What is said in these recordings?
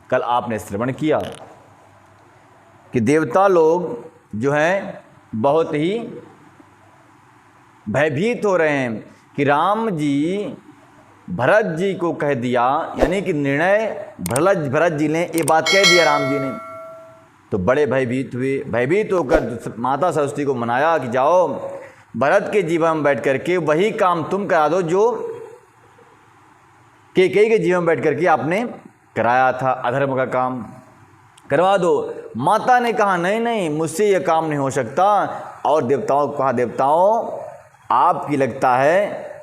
कल आपने श्रवण किया कि देवता लोग जो हैं बहुत ही भयभीत हो रहे हैं कि राम जी भरत जी को कह दिया, यानी कि निर्णय भरत जी ने ये बात कह दिया राम जी ने, तो बड़े भयभीत हुए। भयभीत होकर माता सरस्वती को मनाया कि जाओ भरत के जीवन में बैठ करके वही काम तुम करा दो जो कैकेयी के जीवन में बैठ करके आपने कराया था, अधर्म का काम करवा दो। माता ने कहा नहीं नहीं, मुझसे ये काम नहीं हो सकता। और देवताओं को कहा, देवताओं आपकी लगता है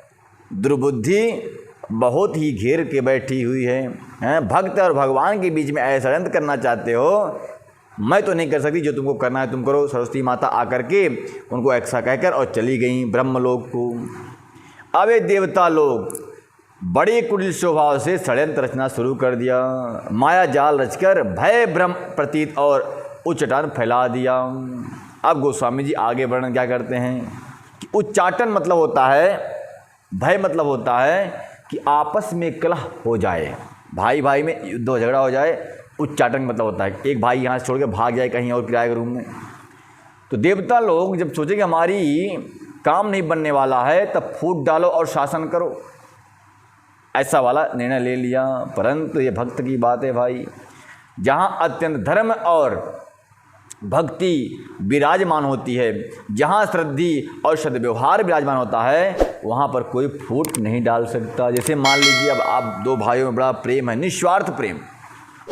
दुर्बुद्धि बहुत ही घेर के बैठी हुई है, भक्त और भगवान के बीच में ऐसा षड्यंत्र करना चाहते हो, मैं तो नहीं कर सकती, जो तुमको करना है तुम करो। सरस्वती माता आकर के उनको ऐसा कहकर और चली गई ब्रह्मलोक को। अब ये देवता लोग बड़े कुटिल स्वभाव से षड्यंत्र रचना शुरू कर दिया, माया जाल रचकर भय भ्रम प्रतीत और उच्चाटन फैला दिया। अब गोस्वामी जी आगे वर्णन क्या करते हैं कि उच्चाटन मतलब होता है, भय मतलब होता है कि आपस में कलह हो जाए, भाई भाई में युद्ध झगड़ा हो जाए। उच्चाटन मतलब होता है एक भाई यहाँ से छोड़ के भाग जाए कहीं और किराए के रूम में। तो देवता लोग जब सोचे कि हमारी काम नहीं बनने वाला है, तब फूट डालो और शासन करो, ऐसा वाला निर्णय ले लिया। परंतु ये भक्त की बात है भाई, जहाँ अत्यंत धर्म और भक्ति विराजमान होती है, जहाँ श्रद्धि और सद्व्यवहार विराजमान होता है, वहाँ पर कोई फूट नहीं डाल सकता। जैसे मान लीजिए अब आप दो भाइयों में बड़ा प्रेम है, निस्वार्थ प्रेम,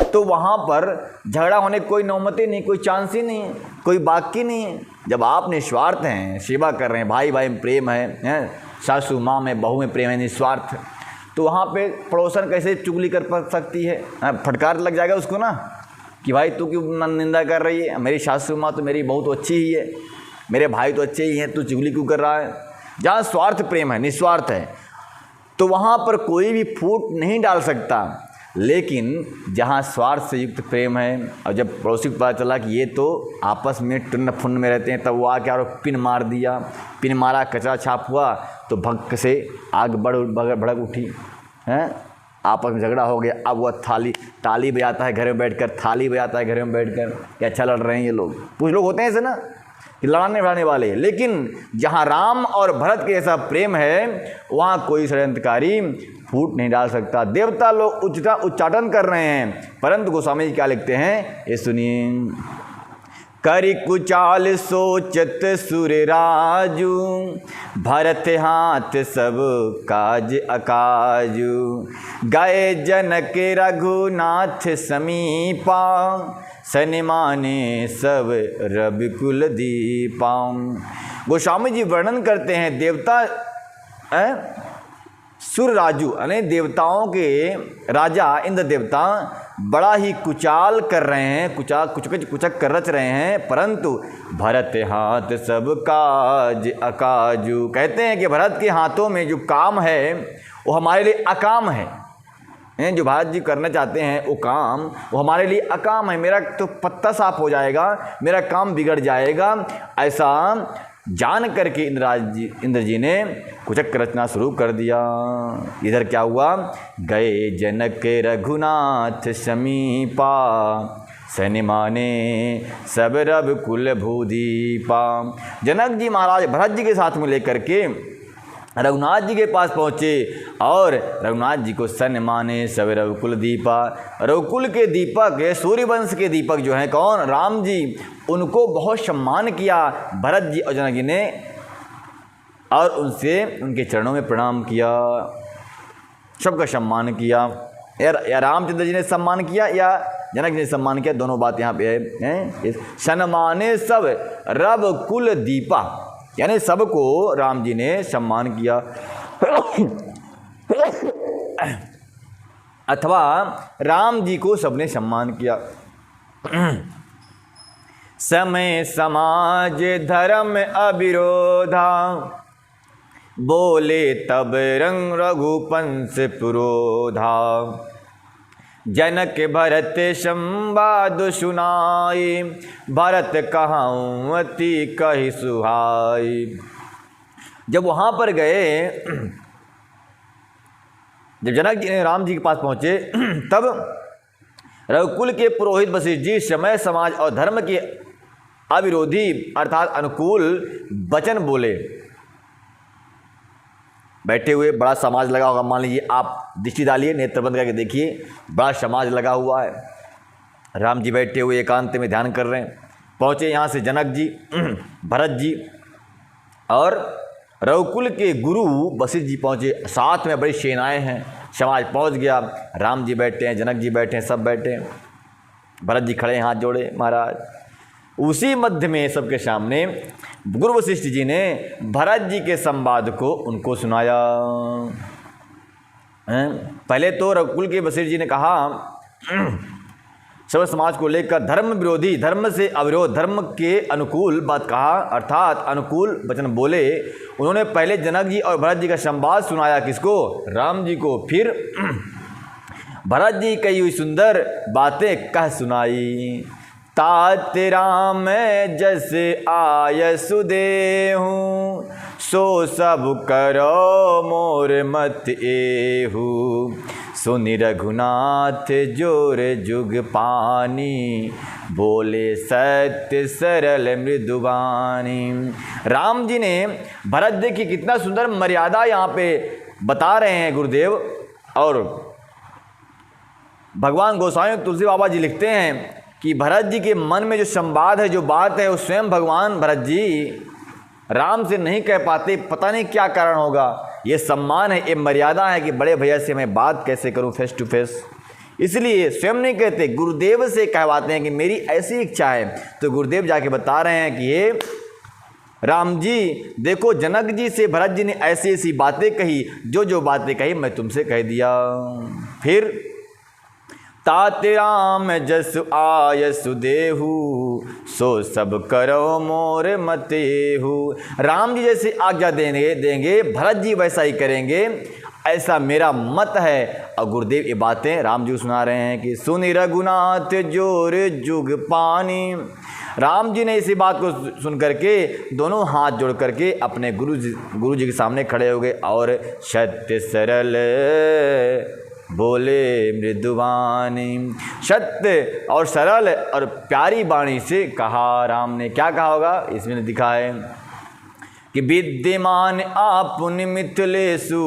तो वहाँ पर झगड़ा होने की कोई नौबत ही नहीं, कोई चांस ही नहीं है, कोई बाकी नहीं है। जब आप निस्वार्थ हैं, सेवा कर रहे हैं, भाई भाई में प्रेम है, सासू माँ में बहू में प्रेम है, निस्वार्थ, तो वहाँ पे पड़ोसन कैसे चुगली कर सकती है, फटकार लग जाएगा उसको ना कि भाई तू क्यों निंदा कर रही है, मेरी सासू माँ तो मेरी बहू तो अच्छी ही है, मेरे भाई तो अच्छे ही हैं, तू चुगली क्यों कर रहा है। जहाँ स्वार्थ प्रेम है, निस्वार्थ है, तो वहाँ पर कोई भी फूट नहीं डाल सकता। लेकिन जहाँ स्वार्थ से युक्त प्रेम है, और जब पड़ोसी को पता चला कि ये तो आपस में टुन्न फुन्न में रहते हैं, तब वो आके और पिन मार दिया, पिन मारा, कचरा छाप हुआ, तो भक्त से आग भड़क उठी, हैं, आपस में झगड़ा हो गया। अब वह ताली बजाता है घर में बैठकर, थाली बजाता है घर में बैठकर कि अच्छा लड़ रहे हैं ये लोग। कुछ लोग होते हैं ऐसे ना कि लड़ाने बढ़ाने वाले, लेकिन जहाँ राम और भरत के ऐसा प्रेम है, वहाँ कोई षड्यंत्रकारी फूट नहीं डाल सकता। देवता लोग उच्चाटन कर रहे हैं, परंतु गोस्वामी जी क्या लिखते हैं ये सुनिए। करि कुचाल सोचत सुरराजू, भरत हाथ सब काज अकाजू, गए जनक रघुनाथ समीपा, सनिमाने सब रविकुल दीपा। गोस्वामी जी वर्णन करते हैं देवता सुरराजू यानी देवताओं के राजा इंद्र देवता बड़ा ही कुचाल कर रहे हैं, कुचक कर रच रहे हैं, परंतु भरत हाथ सब काज अकाजू, कहते हैं कि भरत के हाथों में जो काम है वो हमारे लिए अकाम है। जो भरत जी करना चाहते हैं वो काम, वो हमारे लिए अकाम है। मेरा तो पत्ता साफ हो जाएगा, मेरा काम बिगड़ जाएगा, ऐसा जान करके इंद्र जी ने कुचक रचना शुरू कर दिया। इधर क्या हुआ, गए जनक रघुनाथ समीपा, सनिमाने सब रविकुल भूदीपा। जनक जी महाराज भरत जी के साथ में लेकर के रघुनाथ जी के पास पहुँचे और रघुनाथ जी को सन्माने सब रघुकुल दीपा। रघुकुल के दीपक, सूर्यवंश के दीपक जो हैं कौन, राम जी, उनको बहुत सम्मान किया भरत जी और जनक जी ने, और उनसे उनके चरणों में प्रणाम किया, सबका सम्मान किया। या रामचंद्र जी ने सम्मान किया या जनक जी ने सम्मान किया, दोनों बात यहाँ पे है। सन्माने सब रविकुल दीपा, यानी सबको राम जी ने सम्मान किया अथवा राम जी को सबने सम्मान किया। समय समाज धर्म अविरोधा, बोले तब रंग रघुपंस पुरोधा, जनक भरत संवाद सुनाई, भरत कहाऊँ अति कहि सुहाई। जब वहाँ पर गए, जब जनक जी राम जी के पास पहुँचे, तब रघुकुल के पुरोहित वशिष्ठ जी समय समाज और धर्म के अविरोधी अर्थात अनुकूल वचन बोले। बैठे हुए बड़ा समाज लगा होगा, मान लीजिए आप दृष्टि डालिए, नेत्र बंद करके देखिए, बड़ा समाज लगा हुआ है। राम जी बैठे हुए एकांत में ध्यान कर रहे हैं। पहुँचे यहाँ से जनक जी, भरत जी और रघुकुल के गुरु वशिष्ठ जी पहुँचे। साथ में बड़ी सेनाएं हैं, समाज पहुँच गया। राम जी बैठे हैं, जनक जी बैठे हैं, सब बैठे हैं। भरत जी खड़े हैं, हाथ जोड़े, महाराज। उसी मध्य में सबके सामने गुरु वशिष्ठ जी ने भरत जी के संवाद को उनको सुनाया। पहले तो रघुकुल के वशिष्ठ जी ने कहा सर्व समाज को लेकर धर्म विरोधी, धर्म से अविरोध, धर्म के अनुकूल बात कहा, अर्थात अनुकूल वचन बोले। उन्होंने पहले जनक जी और भरत जी का संवाद सुनाया। किसको? राम जी को। फिर भरत जी कही हुई सुंदर बातें कह सुनाई। तात राम जस आय सुदेहु, सो सब करो मोर मत एहु, सुनि रघुनाथ जोर जुग पानी, बोले सत्य सरल मृदुबानी। राम जी ने भरत जी की कितना सुंदर मर्यादा यहाँ पे बता रहे हैं गुरुदेव। और भगवान गोसाई तुलसी बाबा जी लिखते हैं कि भरत जी के मन में जो संवाद है, जो बात है, वो स्वयं भगवान भरत जी राम से नहीं कह पाते। पता नहीं क्या कारण होगा। ये सम्मान है, ये मर्यादा है कि बड़े भैया से मैं बात कैसे करूं फेस टू फेस। इसलिए स्वयं नहीं कहते, गुरुदेव से कहवाते हैं कि मेरी ऐसी इच्छा है। तो गुरुदेव जाके बता रहे हैं कि ये राम जी देखो, जनक जी से भरत जी ने ऐसी ऐसी बातें कही, जो जो बातें कही मैं तुमसे कह दिया। फिर तात राम जस आय सुदेहु, सो सब करो मोर मतेहु। राम जी जैसे आज्ञा देंगे भरत जी वैसा ही करेंगे, ऐसा मेरा मत है। और गुरुदेव ये बातें राम जी सुना रहे हैं कि सुनि रघुनाथ जोर जुग पानी। राम जी ने इसी बात को सुन करके दोनों हाथ जोड़ करके अपने गुरु जी के सामने खड़े हो गए और सत्य सरल बोले मृदुवानी। सत्य और सरल और प्यारी वाणी से कहा। राम ने क्या कहा होगा इसमें दिखा है कि विद्यमान आपुन मिथिलेशु,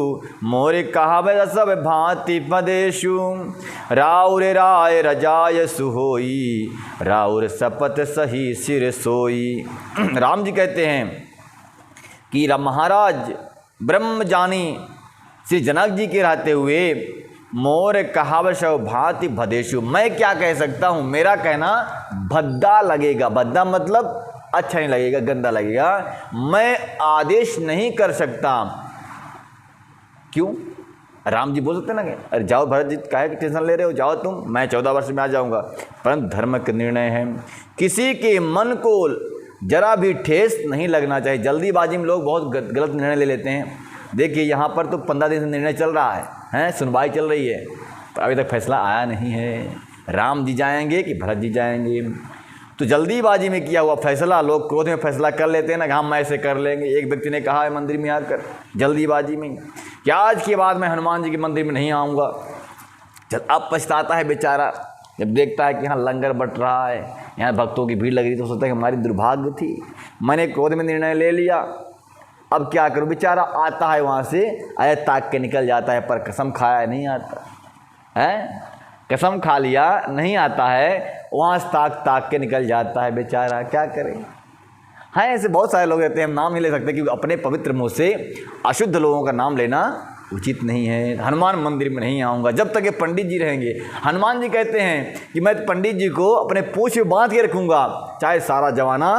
मोर कहावे सब भांति पदेशु, राउर राय रजाय सुहोई, राउर सपत सही सिर सोई। राम जी कहते हैं कि महाराज ब्रह्मजानी श्री जनक जी के रहते हुए मोर कहावत भांति भदेशु, मैं क्या कह सकता हूँ, मेरा कहना भद्दा लगेगा। भद्दा मतलब अच्छा नहीं लगेगा, गंदा लगेगा। मैं आदेश नहीं कर सकता। क्यों? राम जी बोल सकते ना कि अरे जाओ भरत जी, काहे की टेंशन ले रहे हो, जाओ तुम, मैं 14 वर्ष में आ जाऊंगा। परंतु धर्म का निर्णय है, किसी के मन को जरा भी ठेस नहीं लगना चाहिए। जल्दीबाजी में लोग बहुत गलत निर्णय ले लेते हैं। देखिए यहाँ पर तो 15 दिन से निर्णय चल रहा है, सुनवाई चल रही है, पर अभी तक फैसला आया नहीं है। राम जी जाएंगे कि भरत जी जाएंगे? तो जल्दीबाजी में किया हुआ फैसला लोग क्रोध में फैसला कर लेते हैं ना, हम ऐसे कर लेंगे। एक व्यक्ति ने कहा है मंदिर में आकर जल्दीबाजी में कि आज के बाद मैं हनुमान जी के मंदिर में नहीं आऊँगा। अब पछताता है बेचारा, जब देखता है कि यहाँ लंगर बट रहा है, यहाँ भक्तों की भीड़ लग रही, तो सोचता है कि हमारी दुर्भाग्य थी, मैंने क्रोध में निर्णय ले लिया, अब क्या करूं। बेचारा आता है वहाँ से, आया ताक के निकल जाता है, पर कसम खाया नहीं आता है, कसम खा लिया नहीं आता है, वहाँ से ताक के निकल जाता है बेचारा। क्या करें? हाँ, ऐसे बहुत सारे लोग रहते हैं, हम नाम नहीं ले सकते क्योंकि अपने पवित्र मुँह से अशुद्ध लोगों का नाम लेना उचित नहीं है। हनुमान मंदिर में नहीं आऊँगा जब तक ये पंडित जी रहेंगे। हनुमान जी कहते हैं कि मैं पंडित जी को अपने पूँछ में बांध के रखूँगा, चाहे सारा जमाना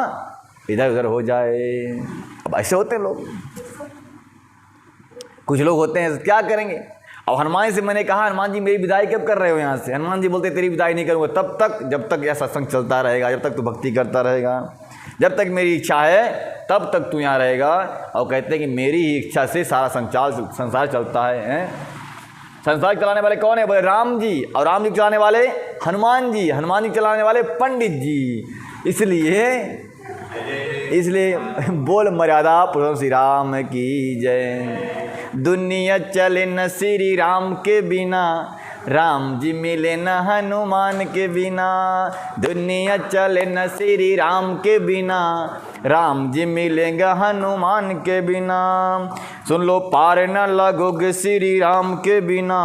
इधर उधर हो जाए। अब ऐसे होते हैं लोग, कुछ लोग होते हैं, क्या करेंगे। अब हनुमान से मैंने कहा, हनुमान जी मेरी विदाई कब कर रहे हो यहाँ से? हनुमान जी बोलते तेरी विदाई नहीं करूँगा तब तक जब तक यह सत्संग चलता रहेगा, जब तक तू भक्ति करता रहेगा, जब तक मेरी इच्छा है तब तक तू यहाँ रहेगा। और कहते हैं कि मेरी ही इच्छा से सारा संसार चलता है। संसार चलाने वाले कौन है? बोले राम जी, और राम जी चलाने वाले हनुमान जी, हनुमान जी चलाने वाले पंडित जी। इसलिए बोल मर्यादा पुरुषों श्री राम की जय। दुनिया चले न श्री राम के बिना, राम जी मिले न हनुमान के बिना, दुनिया चले न श्री राम के बिना, राम जी मिलेंगे हनुमान के बिना। सुन लो पार न लगोगे श्री राम के बिना,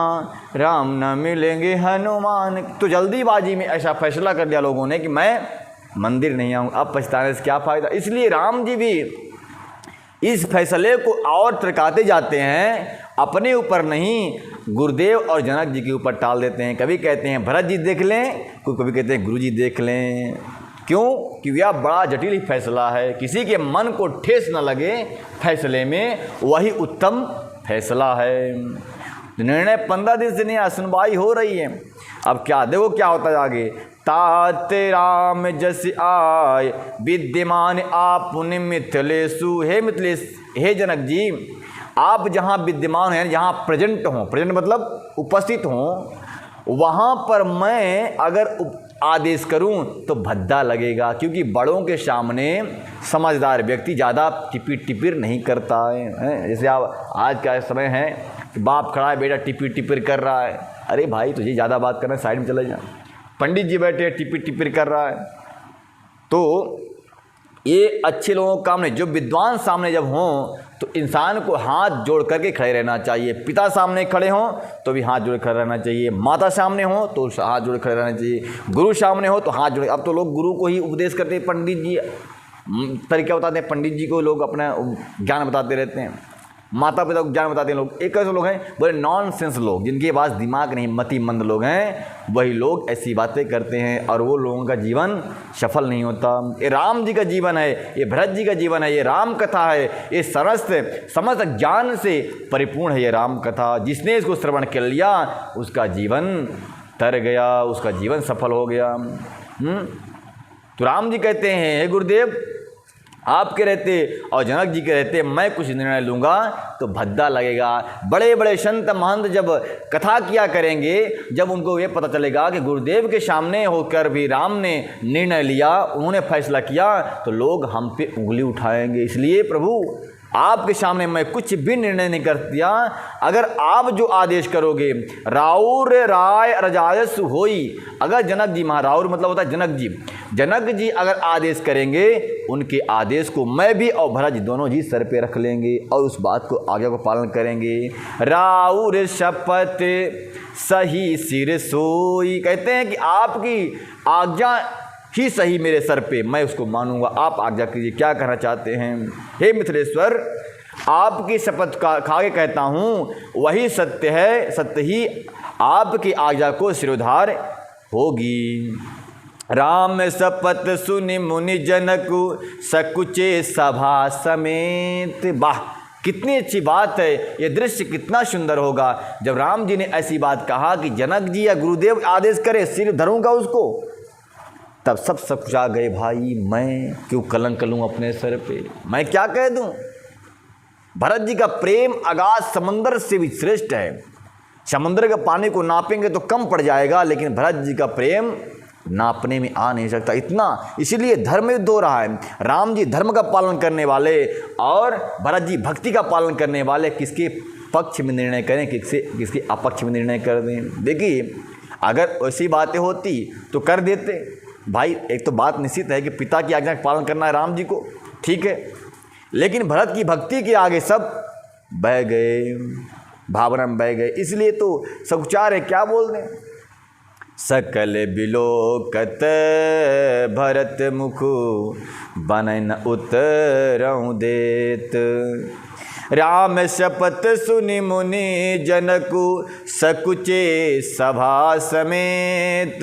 राम न मिलेंगे हनुमान। तो जल्दीबाजी में ऐसा फैसला कर दिया लोगों ने कि मैं मंदिर नहीं आऊँ, अब पछताने से क्या फ़ायदा। इसलिए राम जी भी इस फैसले को और तरकाते जाते हैं, अपने ऊपर नहीं गुरुदेव और जनक जी के ऊपर टाल देते हैं। कभी कहते हैं भरत जी देख लें, कभी कहते हैं गुरु जी देख लें। क्यों? कि यह बड़ा जटिल फैसला है, किसी के मन को ठेस न लगे फैसले में, वही उत्तम फैसला है। निर्णय 15 दिन से नहीं, सुनवाई हो रही है। अब क्या देखो क्या होता है आगे। तात राम जस आय विद्यमान आपुन मिथिलेशु। हे मिथिलेश, हे जनक जी, आप जहाँ विद्यमान हैं, जहाँ प्रेजेंट हों, प्रेजेंट मतलब उपस्थित हों, वहाँ पर मैं अगर आदेश करूं तो भद्दा लगेगा, क्योंकि बड़ों के सामने समझदार व्यक्ति ज़्यादा टिपिर टिपिर नहीं करता है। जैसे आप आज का समय है कि बाप खड़ा है, बेटा टिपिर टिपिर कर रहा है, अरे भाई तुझे ज़्यादा बात करना है, साइड में चले जा। पंडित जी बैठे टिपिर टिपिर कर रहा है। तो ये अच्छे लोगों का काम नहीं। जो विद्वान सामने जब हों तो इंसान को हाथ जोड़ करके खड़े रहना चाहिए। पिता सामने खड़े हों तो भी हाथ जोड़ खड़े रहना चाहिए, माता सामने हो तो हाथ जोड़ खड़े रहना चाहिए, गुरु सामने हो तो हाथ जोड़े। अब तो लोग गुरु को ही उपदेश करते हैं, पंडित जी तरीका बताते हैं, पंडित जी को लोग अपना ज्ञान बताते रहते हैं, माता पिता को ज्ञान बताते हैं लोग। एक ऐसे लोग हैं बड़े नॉनसेंस लोग, जिनके पास दिमाग नहीं, मतिमंद लोग हैं, वही लोग ऐसी बातें करते हैं और वो लोगों का जीवन सफल नहीं होता। ये राम जी का जीवन है, ये भरत जी का जीवन है, ये राम कथा है, ये समस्त ज्ञान से परिपूर्ण है ये राम कथा। जिसने इसको श्रवण कर लिया उसका जीवन तर गया, उसका जीवन सफल हो गया। तो राम जी कहते हैं, हे गुरुदेव, आपके रहते और जनक जी के रहते मैं कुछ निर्णय लूँगा तो भद्दा लगेगा। बड़े बड़े संत महंत जब कथा किया करेंगे, जब उनको ये पता चलेगा कि गुरुदेव के सामने होकर भी राम ने निर्णय लिया, उन्होंने फैसला किया, तो लोग हम पे उंगली उठाएंगे। इसलिए प्रभु आपके सामने मैं कुछ भी निर्णय नहीं कर दिया। अगर आप जो आदेश करोगे, राउर राय रजायस होई। अगर जनक जी, राउर मतलब होता है जनक जी, जनक जी अगर आदेश करेंगे, उनके आदेश को मैं भी और भरत जी दोनों जी सर पे रख लेंगे और उस बात को आज्ञा को पालन करेंगे। राउर शपथ सही सिर सोई। कहते हैं कि आपकी आज्ञा ही सही मेरे सर पे, मैं उसको मानूंगा, आप आज्ञा कीजिए, क्या कहना चाहते हैं। हे मिथिलेश्वर, आपकी शपथ खा के कहता हूँ वही सत्य है, सत्य ही आपकी आज्ञा को सिरोधार होगी। राम शपथ सुनि मुनि जनक सकुचे सभा समेत। वाह, कितनी अच्छी बात है, ये दृश्य कितना सुंदर होगा जब राम जी ने ऐसी बात कहा कि जनक जी या गुरुदेव आदेश करे, सिर धरूंगा उसको। तब सब कुछ आ गए, भाई मैं क्यों कलंक लूँ अपने सर पे, मैं क्या कह दूँ। भरत जी का प्रेम अगाध समंदर से भी श्रेष्ठ है। समुद्र के पानी को नापेंगे तो कम पड़ जाएगा, लेकिन भरत जी का प्रेम नापने में आ नहीं सकता इतना। इसीलिए धर्म युद्ध हो रहा है। राम जी धर्म का पालन करने वाले और भरत जी भक्ति का पालन करने वाले किसके पक्ष में निर्णय करें, किसके अपक्ष में निर्णय कर दें। देखिए, अगर ऐसी बातें होती तो कर देते भाई। एक तो बात निश्चित है कि पिता की आज्ञा का पालन करना है राम जी को, ठीक है, लेकिन भरत की भक्ति के आगे सब बह गए, भावना में बह गए। इसलिए तो सकुचार है, क्या बोल दें। सकल बिलोकत भरत मुख बनन उतरऊं देत। राम शपथ सुनि मुनि जनकु सकुचे सभा समेत।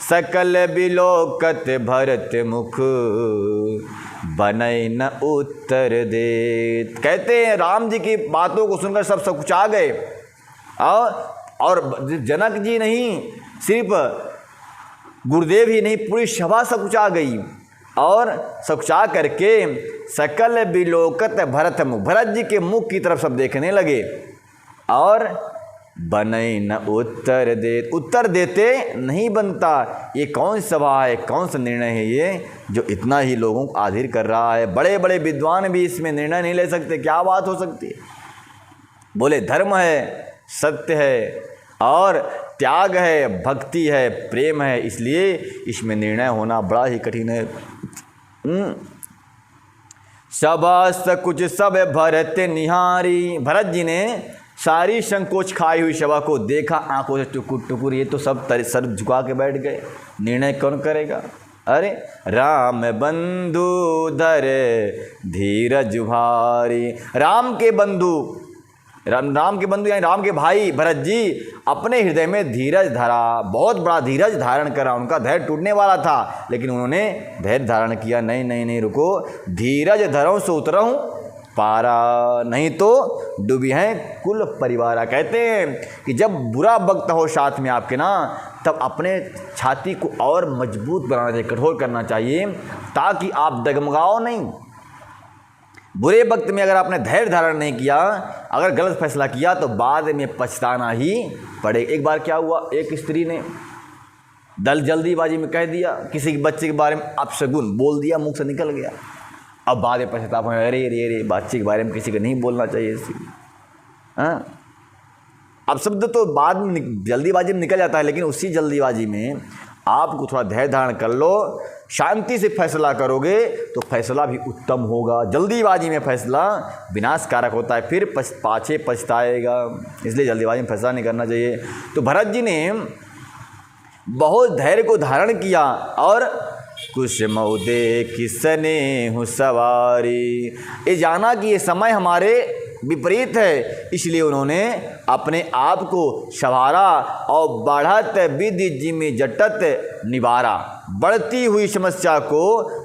सकल बिलोकत भरत मुख बनय न उत्तर देत। कहते हैं राम जी की बातों को सुनकर सब सकुचा गए और जनक जी नहीं, सिर्फ गुरुदेव ही नहीं, पूरी सभा सकुचा गई और सकुचा करके सकल बिलोकत भरत मुख, भरत जी के मुख की तरफ सब देखने लगे और बनय न उत्तर दे, उत्तर देते नहीं बनता। ये कौन सभा है, कौन सा निर्णय है ये जो इतना ही लोगों को आधीर कर रहा है। बड़े बड़े विद्वान भी इसमें निर्णय नहीं ले सकते, क्या बात हो सकती है। बोले धर्म है, सत्य है और त्याग है, भक्ति है, प्रेम है, इसलिए इसमें निर्णय होना बड़ा ही कठिन है। सबस कुछ सब भरत निहारी, भरत जी ने सारी संकोच खाई हुई सभा को देखा, आंखों से टुकुर टुकुर, ये तो सब सर झुका के बैठ गए, निर्णय कौन करेगा। अरे राम बंधु धर धीरज भारी, राम के बंधु यानी राम के भाई भरत जी अपने हृदय में धीरज धरा, बहुत बड़ा धीरज धारण करा। उनका धैर्य टूटने वाला था, लेकिन उन्होंने धैर्य धारण किया। नहीं नहीं नहीं, रुको, धीरज धरऊं सो उतरऊं पारा, नहीं तो डूबी हैं कुल परिवारा। कहते हैं कि जब बुरा वक्त हो साथ में आपके ना, तब अपने छाती को और मजबूत बनाना चाहिए, कठोर करना चाहिए, ताकि आप डगमगाओ नहीं। बुरे वक्त में अगर आपने धैर्य धारण नहीं किया, अगर गलत फैसला किया, तो बाद में पछताना ही पड़े। एक बार क्या हुआ, एक स्त्री ने जल्दीबाजी में कह दिया, किसी के बच्चे के बारे में अपशगुन बोल दिया, मुंह से निकल गया। अब बाद में पछताप है, अरे रे रे, बच्चे के बारे में किसी को नहीं बोलना चाहिए इसी। हाँ, अब शब्द तो बाद में जल्दीबाजी में निकल जाता है, लेकिन उसी जल्दीबाजी में आपको थोड़ा धैर्य धारण कर लो, शांति से फैसला करोगे तो फैसला भी उत्तम होगा। जल्दीबाजी में फैसला विनाशकारक होता है, फिर पाछे पछताएगा, इसलिए जल्दीबाजी में फैसला नहीं करना चाहिए। तो भरत जी ने बहुत धैर्य को धारण किया और कुछ मऊदे किसने हूँ सवारी, ये जाना कि ये समय हमारे विपरीत है, इसलिए उन्होंने अपने आप को संवारा और बढ़त विधि जिम्मे जटत निवारा। बढ़ती हुई समस्या को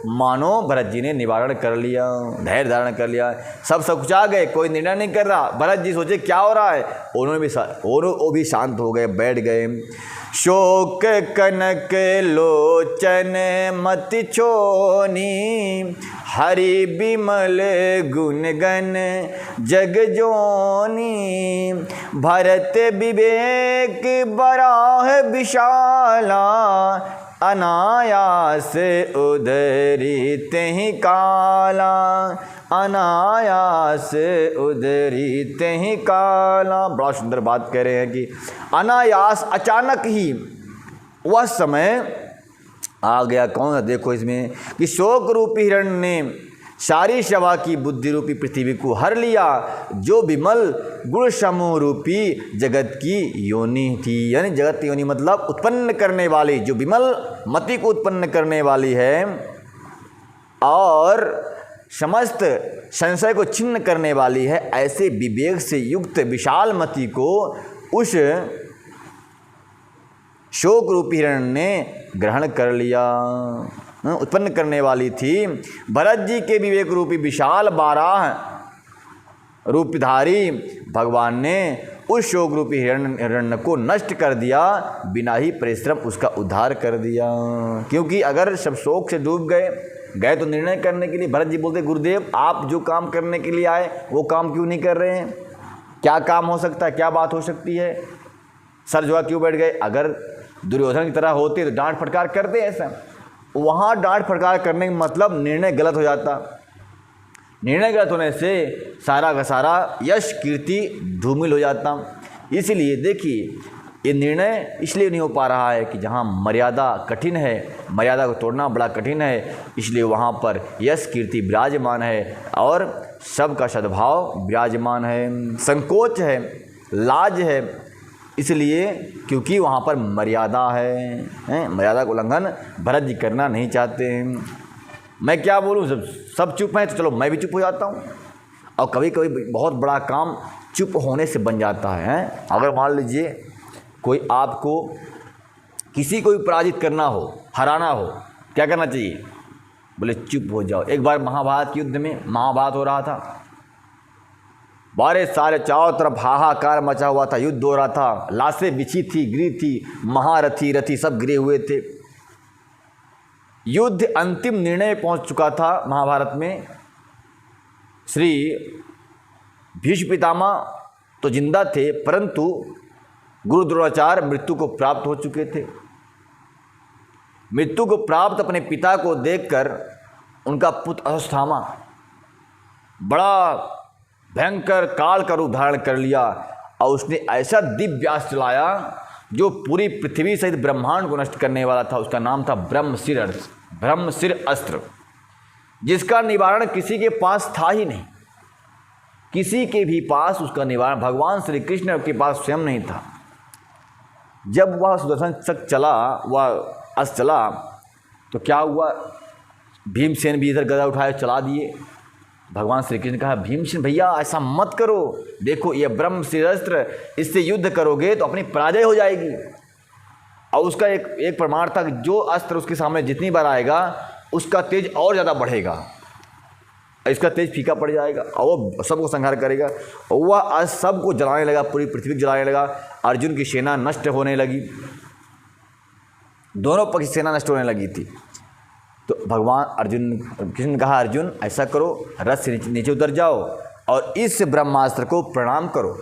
मानो भरत जी ने निवारण कर लिया, धैर्य धारण कर लिया। सब सकुचा गए, कोई निर्णय नहीं कर रहा। भरत जी सोचे क्या हो रहा है, वो भी शांत हो गए, बैठ गए। शोक कनक लोचन मति छोनी, हरि बिमल गुण गण जग जोनी। भरत विवेक बराह विशाला, अनायास उधरी तेहि काला, अनायास उधरी तेहि काला। बड़ा सुंदर बात कह रहे हैं कि अनायास, अचानक ही वह समय आ गया। कौन सा देखो इसमें कि शोक रूपी हिरण्य ने सारी सभा की बुद्धि रूपी पृथ्वी को हर लिया, जो विमल गुण समूह रूपी जगत की योनि थी। यानी जगत की योनि मतलब उत्पन्न करने वाली, जो विमल मति को उत्पन्न करने वाली है और समस्त संशय को छिन्न करने वाली है, ऐसे विवेक से युक्त विशाल मति को उस शोक रूपी हिरण्य ने ग्रहण कर लिया, उत्पन्न करने वाली थी। भरत जी के विवेक रूपी विशाल बारह रूपधारी भगवान ने उस शोक रूपी हिरण्य को नष्ट कर दिया, बिना ही परिश्रम उसका उद्धार कर दिया। क्योंकि अगर सब शोक से डूब गए तो निर्णय करने के लिए भरत जी बोलते, गुरुदेव आप जो काम करने के लिए आए वो काम क्यों नहीं कर रहे हैं, क्या काम हो सकता है, क्या बात हो सकती है, सर झुका क्यों बैठ गए। अगर दुर्योधन की तरह होते तो डांट फटकार करते ऐसा, वहाँ डांट फटकार करने का मतलब निर्णय गलत हो जाता। निर्णय गलत होने से सारा का सारा यश कीर्ति धूमिल हो जाता। इसलिए देखिए, ये निर्णय इसलिए नहीं हो पा रहा है कि जहाँ मर्यादा कठिन है, मर्यादा को तोड़ना बड़ा कठिन है, इसलिए वहाँ पर यश कीर्ति विराजमान है और सबका सद्भाव विराजमान है। संकोच है, लाज है, इसलिए क्योंकि वहाँ पर मर्यादा है, मर्यादा का उल्लंघन भरत जी करना नहीं चाहते हैं। मैं क्या बोलूँ, सब चुप हैं तो चलो मैं भी चुप हो जाता हूँ। और कभी कभी बहुत बड़ा काम चुप होने से बन जाता है। अगर मान लीजिए कोई आपको किसी को भी पराजित करना हो, हराना हो, क्या करना चाहिए, बोले चुप हो जाओ। एक बार महाभारत युद्ध में, महाभारत हो रहा था, बारे सारे चारों तरफ हाहाकार मचा हुआ था, युद्ध हो रहा था, लाशें बिछी थी, गिरी थी, महारथी रथी सब गिरे हुए थे। युद्ध अंतिम निर्णय पहुंच चुका था महाभारत में। श्री भीष्म पितामह तो जिंदा थे, परंतु गुरु द्रोणाचार्य मृत्यु को प्राप्त हो चुके थे। मृत्यु को प्राप्त अपने पिता को देखकर उनका पुत्र अश्वत्थामा बड़ा भयंकर काल का रूप धारण कर लिया और उसने ऐसा दिव्यास्त्र चलाया जो पूरी पृथ्वी सहित ब्रह्मांड को नष्ट करने वाला था, उसका नाम था ब्रह्मशिर अस्त्र, जिसका निवारण किसी के पास था ही नहीं। किसी के भी पास उसका निवारण भगवान श्री कृष्ण के पास स्वयं नहीं था। जब वह सुदर्शन चक्र चला, वह अस्त्र चला, तो क्या हुआ, भीमसेन भी इधर गदा उठाए चला दिए। भगवान श्री कृष्ण ने कहा, भीमसेन भैया ऐसा मत करो, देखो ये ब्रह्मशिर अस्त्र, इससे युद्ध करोगे तो अपनी पराजय हो जाएगी। और उसका एक प्रमाण था कि जो अस्त्र उसके सामने जितनी बार आएगा उसका तेज और ज़्यादा बढ़ेगा, इसका तेज फीका पड़ जाएगा और वो सबको संहार करेगा। और वह आज सबको जलाने लगा, पूरी पृथ्वी को जलाने लगा। अर्जुन की सेना नष्ट होने लगी, दोनों पक्ष की सेना नष्ट होने लगी थी। तो भगवान कृष्ण ने कहा, अर्जुन ऐसा करो, रथ से नीचे उतर जाओ और इस ब्रह्मास्त्र को प्रणाम करो।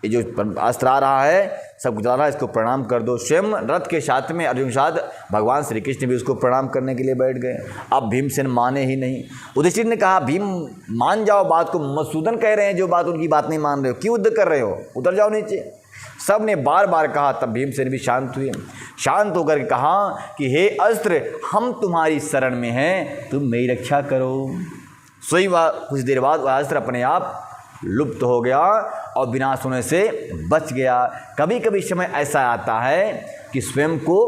ये जो अस्त्र आ रहा है सबको जला रहा है, इसको प्रणाम कर दो। स्वयं रथ के साथ में अर्जुन के साथ भगवान श्री कृष्ण भी उसको प्रणाम करने के लिए बैठ गए। अब भीमसेन माने ही नहीं। युधिष्ठिर ने कहा, भीम मान जाओ बात को, मधुसूदन कह रहे हैं जो बात, उनकी बात नहीं मान रहे हो, क्यों युद्ध कर रहे हो, उतर जाओ नीचे। सब ने बार बार कहा, तब भीमसेन भी शांत हुए। शांत होकर कहा कि हे अस्त्र, हम तुम्हारी शरण में हैं, तुम मेरी रक्षा करो। सोई वह कुछ देर बाद वह अस्त्र अपने आप लुप्त हो गया और विनाश होने से बच गया। कभी कभी समय ऐसा आता है कि स्वयं को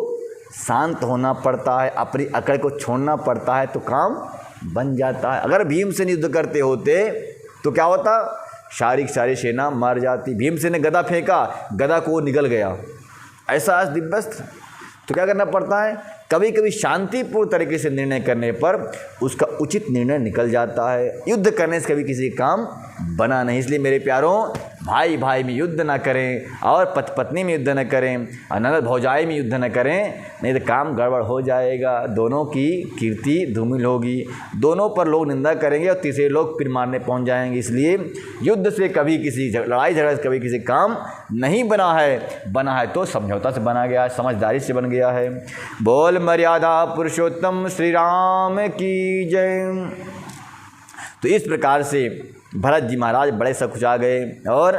शांत होना पड़ता है, अपनी अकड़ को छोड़ना पड़ता है, तो काम बन जाता है। अगर भीमसेन युद्ध करते होते तो क्या होता, सारी सेना मर जाती। भीमसेन ने गदा फेंका, गदा को निगल गया, ऐसा दिव्यस्त्र। तो क्या करना पड़ता है, कभी कभी शांतिपूर्ण तरीके से निर्णय करने पर उसका उचित निर्णय निकल जाता है। युद्ध करने से कभी किसी काम बना नहीं। इसलिए मेरे प्यारों, भाई भाई में युद्ध न करें और पति पत्नी में युद्ध न करें, ननद भौजाई में युद्ध न करें, नहीं तो काम गड़बड़ हो जाएगा। दोनों की कीर्ति धूमिल होगी, दोनों पर लोग निंदा करेंगे और तीसरे लोग फिर मारने पहुंच जाएंगे। इसलिए युद्ध से कभी किसी लड़ाई झगड़े से कभी किसी काम नहीं बना है तो समझौता से बना गया है, समझदारी से बन गया है। बोल मर्यादा पुरुषोत्तम श्री राम की जय। तो इस प्रकार से भरत जी महाराज बड़े सकुचा गए और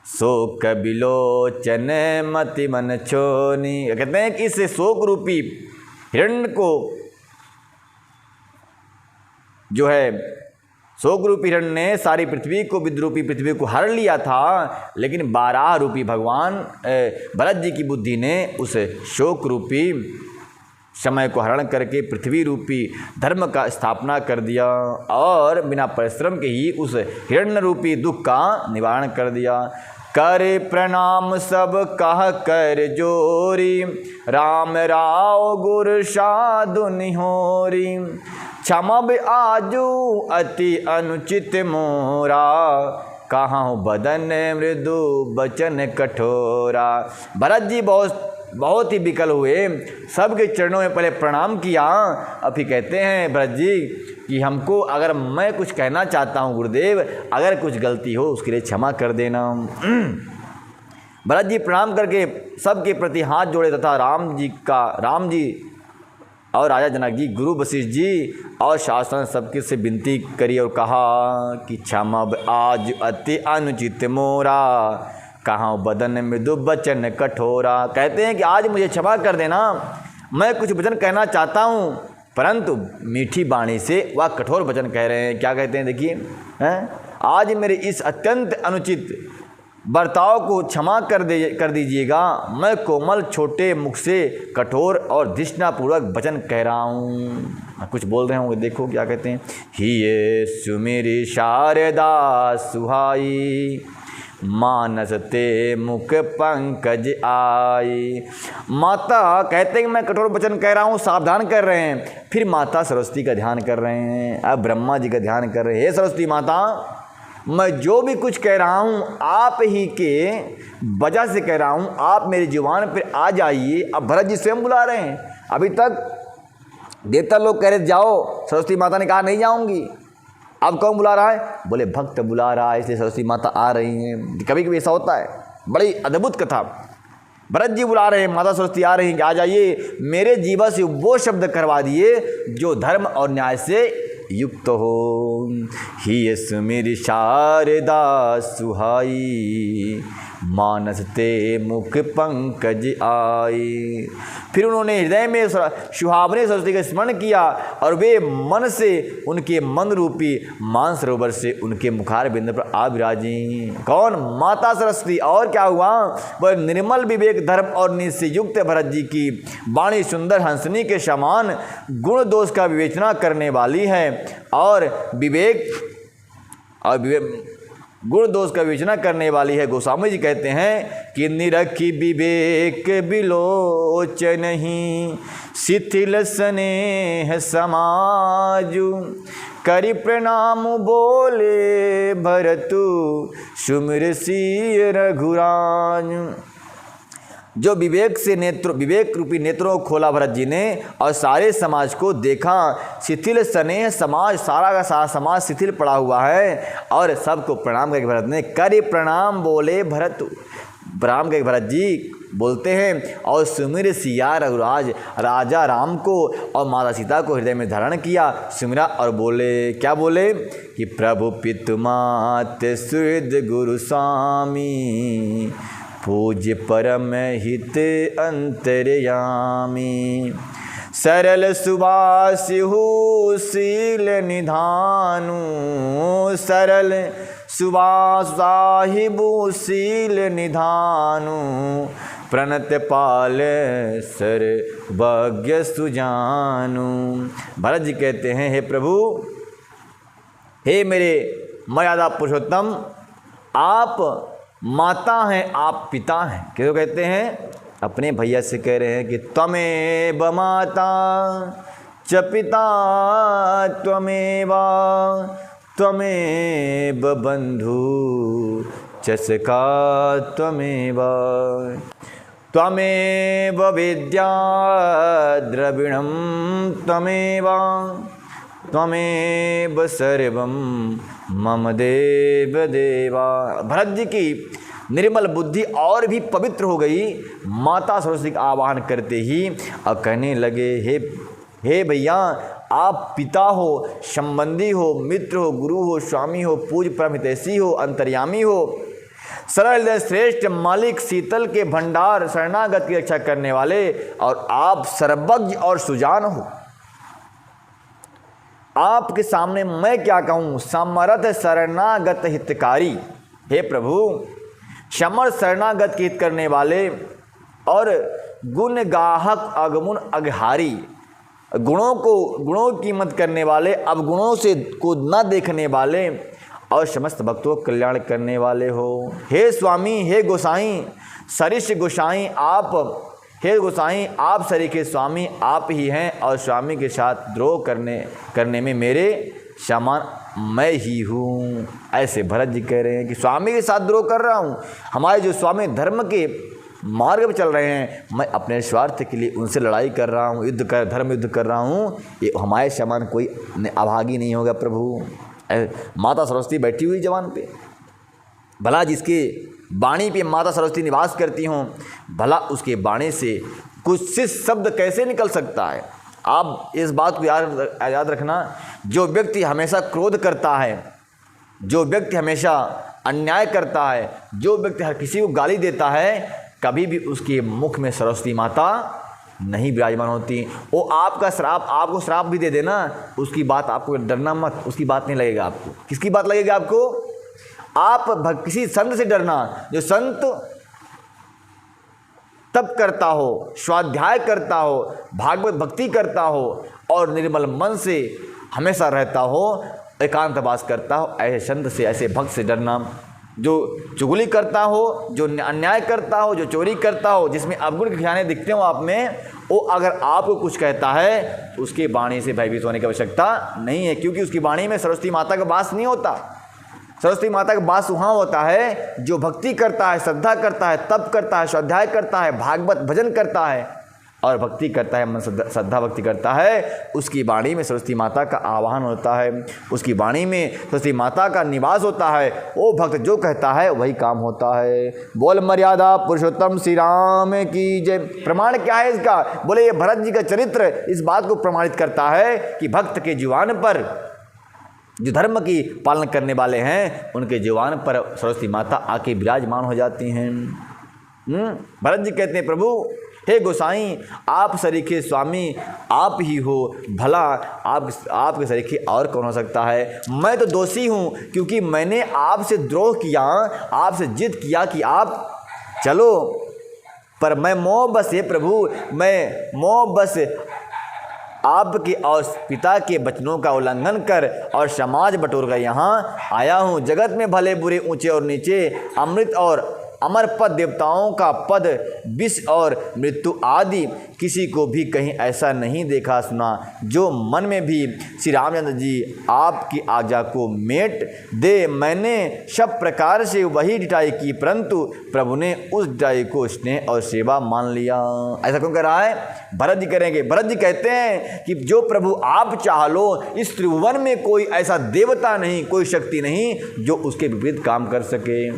शोक बिलोचन मति मन छोनी, कहते हैं कि इस शोक रूपी हिरण्य को जो है, शोक रूपी हिरण्य ने सारी पृथ्वी को, विद्रूपी पृथ्वी को हर लिया था, लेकिन बाराह रूपी भगवान भरत जी की बुद्धि ने उस शोक रूपी समय को हरण करके पृथ्वी रूपी धर्म का स्थापना कर दिया और बिना परिश्रम के ही उस हिरण्य रूपी दुख का निवारण कर दिया। करे प्रणाम सब कह कर जोरी, राम राव गुर साधु निहोरी, क्षमब आजू अति अनुचित मोरा, कहाँ बदन मृदु बचन कठोरा। भरत जी बहुत ही विकल हुए, सबके चरणों में पहले प्रणाम किया, अब फिर कहते हैं भरत जी कि हमको, अगर मैं कुछ कहना चाहता हूँ गुरुदेव, अगर कुछ गलती हो उसके लिए क्षमा कर देना। भरत जी प्रणाम करके सबके प्रति हाथ जोड़े तथा राम जी और राजा जनक जी, गुरु वशिष्ठ जी और शासन सबके से विनती करी और कहा कि क्षमा आज अति अनुचित मोरा, कहाँ बदन मृदु बचन कठोरा। कहते हैं कि आज मुझे क्षमा कर देना, मैं कुछ वचन कहना चाहता हूँ, परंतु मीठी वाणी से वह कठोर वचन कह रहे हैं। क्या कहते हैं देखिए, आज मेरे इस अत्यंत अनुचित बर्ताव को क्षमा कर दीजिएगा। मैं कोमल छोटे मुख से कठोर और धिष्णापूर्वक वचन कह रहा हूँ। कुछ बोल रहे होंगे, देखो क्या कहते हैं। ही ये सुमेरी शारदा सुहाई, मानस ते मुख पंकज आई। माता कहते हैं कि मैं कठोर वचन कह रहा हूँ, सावधान कर रहे हैं, फिर माता सरस्वती का ध्यान कर रहे हैं, अब ब्रह्मा जी का ध्यान कर रहे हैं। हे सरस्वती माता, मैं जो भी कुछ कह रहा हूँ आप ही के वजह से कह रहा हूँ, आप मेरी जुबान पर आ जाइए। अब भरत जी स्वयं बुला रहे हैं, अभी तक देवता लोग कह रहे जाओ, सरस्वती माता ने कहा नहीं जाऊँगी। अब कौन बुला रहा है? बोले भक्त बुला रहा है, इसलिए सरस्वती माता आ रही हैं। कभी कभी ऐसा होता है, बड़ी अद्भुत कथा। भरत जी बुला रहे हैं, माता सरस्वती आ रही हैं कि आ जाइए, मेरे जीवा से वो शब्द करवा दिए जो धर्म और न्याय से युक्त हो। ही सुमिर शारदा सुहाई, मानस ते मुख पंकज आई। फिर उन्होंने हृदय में सुहावने सरस्वती का स्मरण किया और वे मन से उनके मन रूपी मानसरोवर से उनके मुखार बिंद पर आ विराजी। कौन? माता सरस्वती। और क्या हुआ? वह निर्मल विवेक धर्म और नीति से युक्त भरत जी की वाणी सुंदर हंसनी के समान गुण दोष का विवेचना करने वाली है और विवेक गुण दोष का विवेचना करने वाली है। गोस्वामी जी कहते हैं कि निरखी विवेक बिलोचन ही, शिथिल स्नेह समाजु, करि प्रणाम बोले भरतु, सुमिर सिय रघुराज। जो विवेक रूपी नेत्रों को खोला भरत जी ने और सारे समाज को देखा। शिथिल स्नेह समाज, सारा का सारा समाज शिथिल पड़ा हुआ है और सबको प्रणाम करके भरत ने करि प्रणाम बोले भरत, प्रणाम करके भरत जी बोलते हैं और सुमिर सिया रघुराज, राजा राम को और माता सीता को हृदय में धारण किया, सुमिरा और बोले, क्या बोले कि प्रभु पितु मात सुहृद गुरु स्वामी, पूज्य परम हित अंतर्यामी, सरल सुबासिहु शील निधानु, सरल सुबासाहिबु शील निधानु, प्रणत पाल सर्वज्ञ सुजानु। भरत जी कहते हैं, हे प्रभु, हे मेरे मर्यादा पुरुषोत्तम, आप माता हैं, आप पिता हैं। क्यों कहते हैं? अपने भैया से कह रहे हैं कि त्वमेव माता च पिता त्वमेव, त्वमेव बंधु च सखा त्वमेव, त्वमेव विद्या द्रविणं त्वमेव, त्वमेव सर्वं मम देव देवा। भरत जी की निर्मल बुद्धि और भी पवित्र हो गई माता सरस्वती का आवाहन करते ही और कहने लगे, हे भैया, आप पिता हो, संबंधी हो, मित्र हो, गुरु हो, स्वामी हो, पूज्य परम हितैषी हो, अंतर्यामी हो, सरल श्रेष्ठ मालिक, शीतल के भंडार, शरणागत की रक्षा करने वाले, और आप सर्वज्ञ और सुजान हो। आपके सामने मैं क्या कहूँ? समर्थ शरणागत हितकारी। हे प्रभु, समर्थ शरणागत के हित करने वाले और गुण गाहक अगमुन अगहारी, गुणों की मत करने वाले, अवगुणों से को न देखने वाले और समस्त भक्तों का कल्याण करने वाले हो। हे स्वामी, हे गोसाई, सरिष गोसाई आप, हे गोसाई आप सरीखे स्वामी आप ही हैं और स्वामी के साथ द्रोह करने में मेरे समान मैं ही हूँ। ऐसे भरत जी कह रहे हैं कि स्वामी के साथ द्रोह कर रहा हूँ, हमारे जो स्वामी धर्म के मार्ग पर चल रहे हैं, मैं अपने स्वार्थ के लिए उनसे लड़ाई कर रहा हूँ, धर्म युद्ध कर रहा हूँ, ये हमारे समान कोई अभागी नहीं होगा प्रभु। माता सरस्वती बैठी हुई जवान पे, भला जिसके वाणी पे माता सरस्वती निवास करती हों, भला उसके वाणी से कुछ शब्द कैसे निकल सकता है? आप इस बात को याद रखना, जो व्यक्ति हमेशा क्रोध करता है, जो व्यक्ति हमेशा अन्याय करता है, जो व्यक्ति हर किसी को गाली देता है, कभी भी उसके मुख में सरस्वती माता नहीं विराजमान होती। वो आपका श्राप, आपको श्राप भी दे देना, उसकी बात आपको डरना मत, उसकी बात नहीं लगेगा आपको। किसकी बात लगेगी आपको? आप किसी संत से डरना, जो संत तप करता हो, स्वाध्याय करता हो, भागवत भक्ति करता हो और निर्मल मन से हमेशा रहता हो, एकांतवास करता हो, ऐसे संत से, ऐसे भक्त से डरना। जो चुगली करता हो, जो अन्याय करता हो, जो चोरी करता हो, जिसमें अवगुण के खजाने दिखते हो आप में, वो अगर आपको कुछ कहता है तो उसकी वाणी से भयभीत होने की आवश्यकता नहीं है, क्योंकि उसकी वाणी में सरस्वती माता का वास नहीं होता। सरस्वती माता का वास वहाँ होता है जो भक्ति करता है, श्रद्धा करता है, तप करता है, स्वाध्याय करता है, भागवत भजन करता है और भक्ति करता है, मन श्रद्धा भक्ति करता है, उसकी वाणी में सरस्वती माता का आवाहन होता है, उसकी वाणी में सरस्वती माता का निवास होता है। वो भक्त जो कहता है वही काम होता है। बोल मर्यादा पुरुषोत्तम श्री राम की जय। प्रमाण क्या है इसका? बोले ये भरत जी का चरित्र इस बात को प्रमाणित करता है कि भक्त के जीवन पर जो धर्म की पालन करने वाले हैं उनके जीवन पर सरस्वती माता आके विराजमान हो जाती हैं। भरत जी कहते हैं प्रभु हे गोसाई, आप सरीखे स्वामी आप ही हो, भला आपके सरीखे और कौन हो सकता है। मैं तो दोषी हूँ क्योंकि मैंने आपसे द्रोह किया, आपसे जिद किया कि आप चलो, पर मैं मोह बस हे प्रभु, मैं मोह बस आपके और पिता के वचनों का उल्लंघन कर और समाज बटोर कर यहाँ आया हूँ। जगत में भले बुरे, ऊंचे और नीचे, अमृत और अमर पद, देवताओं का पद, विष और मृत्यु आदि, किसी को भी कहीं ऐसा नहीं देखा सुना जो मन में भी श्री रामचंद्र जी आपकी आज्ञा को मेट दे। मैंने सब प्रकार से वही डिटाई की, परंतु प्रभु ने उस डिटाई को स्नेह और सेवा मान लिया। ऐसा क्यों कह रहा है? भरत जी करेंगे। भरत जी कहते हैं कि जो प्रभु आप चाह लो, इस त्रिभुवन में कोई ऐसा देवता नहीं, कोई शक्ति नहीं जो उसके विपरीत काम कर सके।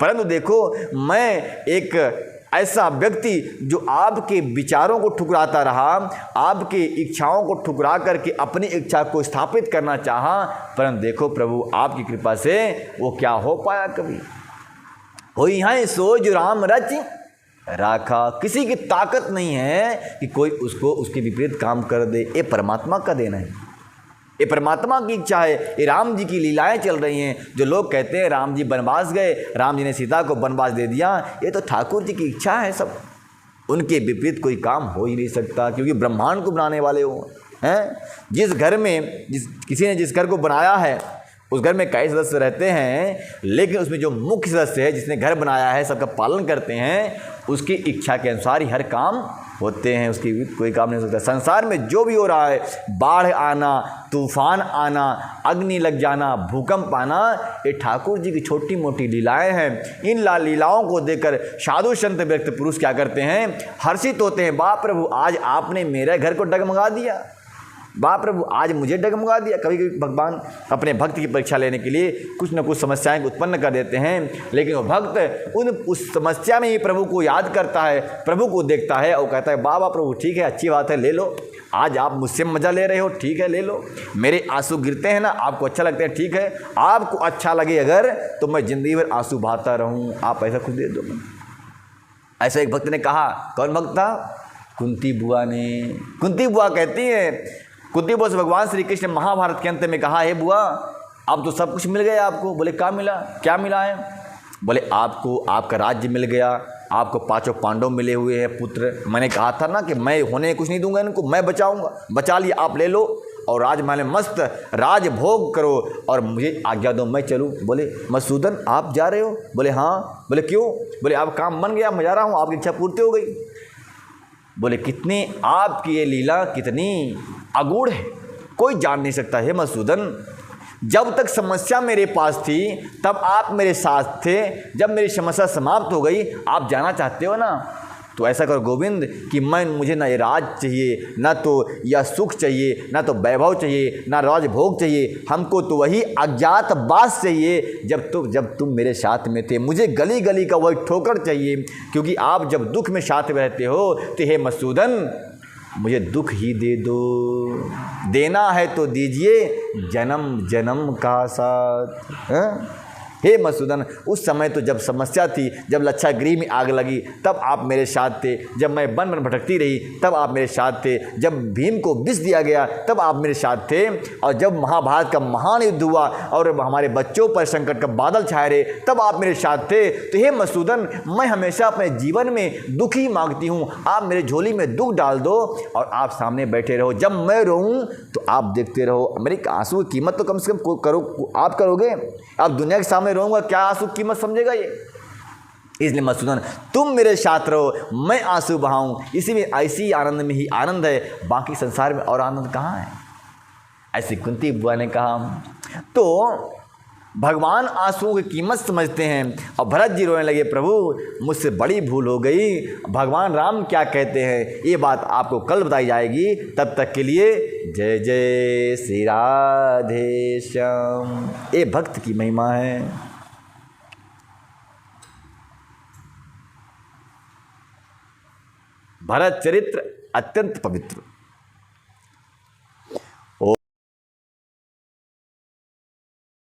परंतु देखो, मैं एक ऐसा व्यक्ति जो आपके विचारों को ठुकराता रहा, आपकी इच्छाओं को ठुकरा करके अपनी इच्छा को स्थापित करना चाहा, परंतु देखो प्रभु आपकी कृपा से वो क्या हो पाया कभी। होई है सो जो राम रच राखा। किसी की ताकत नहीं है कि कोई उसको उसके विपरीत काम कर दे। ये परमात्मा का देना है, ये परमात्मा की इच्छा है। ये राम जी की लीलाएं चल रही हैं। जो लोग कहते हैं राम जी वनवास गए, राम जी ने सीता को वनवास दे दिया, ये तो ठाकुर जी की इच्छा है। सब उनके विपरीत कोई काम हो ही नहीं सकता, क्योंकि ब्रह्मांड को बनाने वाले वो हैं। जिस घर में किसी ने जिस घर को बनाया है, उस घर में कई सदस्य रहते हैं, लेकिन उसमें जो मुख्य सदस्य है जिसने घर बनाया है, सबका पालन करते हैं, उसकी इच्छा के अनुसार ही हर काम होते हैं। उसकी कोई काम नहीं हो सकता। संसार में जो भी हो रहा है, बाढ़ आना, तूफान आना, अग्नि लग जाना, भूकंप आना, ये ठाकुर जी की छोटी मोटी लीलाएं हैं। इन लीलाओं को देखकर साधु संत व्यक्त पुरुष क्या करते हैं? हर्षित होते हैं। बाप प्रभु आज आपने मेरे घर को डगमगा दिया, बाप प्रभु आज मुझे डगमगा दिया। कभी कभी भगवान अपने भक्त की परीक्षा लेने के लिए कुछ न कुछ समस्याएं उत्पन्न कर देते हैं, लेकिन वो भक्त उस समस्या में ही प्रभु को याद करता है, प्रभु को देखता है और कहता है बाबा प्रभु ठीक है, अच्छी बात है, ले लो। आज आप मुझसे मज़ा ले रहे हो, ठीक है ले लो। मेरे आंसू गिरते हैं ना, आपको अच्छा लगता है, ठीक है। आपको अच्छा लगे अगर तो मैं ज़िंदगी भर आंसू बहाता रहूँ, आप ऐसा कुछ दे दो। ऐसा एक भक्त ने कहा। कौन भक्त था? कुंती बुआ ने। कुंती बुआ कहती है, कुंती बुआ से भगवान श्री कृष्ण महाभारत के अंत में कहा, हे बुआ अब तो सब कुछ मिल गया आपको। बोले क्या मिला? क्या मिला है? बोले आपको आपका राज्य मिल गया, आपको 5 पांडव मिले हुए हैं पुत्र। मैंने कहा था ना कि मैं होने कुछ नहीं दूंगा इनको, मैं बचाऊंगा। बचा लिया, आप ले लो और राजमहल में मस्त राज भोग करो और मुझे आज्ञा दो, मैं चलूँ। बोले मधुसूदन आप जा रहे हो? बोले हाँ। बोले क्यों? बोले आप काम बन गया, मैं जा रहा हूँ, आपकी इच्छा पूर्ति हो गई। बोले कितनी आपकी ये लीला कितनी अगूढ़ है, कोई जान नहीं सकता। है मधुसूदन, जब तक समस्या मेरे पास थी तब आप मेरे साथ थे, जब मेरी समस्या समाप्त हो गई आप जाना चाहते हो ना, तो ऐसा करो गोविंद कि मुझे ना ये राज चाहिए, ना तो यह सुख चाहिए, ना तो वैभव चाहिए, ना राजभोग चाहिए। हमको तो वही अज्ञातवास चाहिए जब तुम मेरे साथ में थे। मुझे गली गली का वही ठोकर चाहिए, क्योंकि आप जब दुख में साथ में रहते हो तो हे मधुसूदन मुझे दुख ही दे दो, देना है तो दीजिए जन्म जन्म का साथ। हे मधुसूदन, उस समय तो जब समस्या थी, जब लच्छागृह में आग लगी तब आप मेरे साथ थे, जब मैं वन में भटकती रही तब आप मेरे साथ थे, जब भीम को विष दिया गया तब आप मेरे साथ थे, और जब महाभारत का महान युद्ध हुआ और हमारे बच्चों पर संकट का बादल छाए रहे तब आप मेरे साथ थे। तो हे मधुसूदन, मैं हमेशा अपने जीवन में दुख ही मांगती हूँ, आप मेरे झोली में दुख डाल दो और आप सामने बैठे रहो। जब मैं रोऊँ तो आप देखते रहो। मेरे आंसू की कीमत तो कम से कम करो, आप करोगे। आप दुनिया के सामने रोऊंगा, क्या आंसू कीमत समझेगा ये? इसलिए मधुसूदन तुम मेरे साथ रहो, मैं आंसू बहाऊं, इसी में ऐसी आनंद में ही आनंद है, बाकी संसार में और आनंद कहाँ है? ऐसी कुंती बुआ ने कहा। तो भगवान आंसुओं की कीमत समझते हैं और भरत जी रोने लगे, प्रभु मुझसे बड़ी भूल हो गई। भगवान राम क्या कहते हैं ये बात आपको कल बताई जाएगी। तब तक के लिए जय जय श्री राधे श्याम। ये भक्त की महिमा है। भरत चरित्र अत्यंत पवित्र।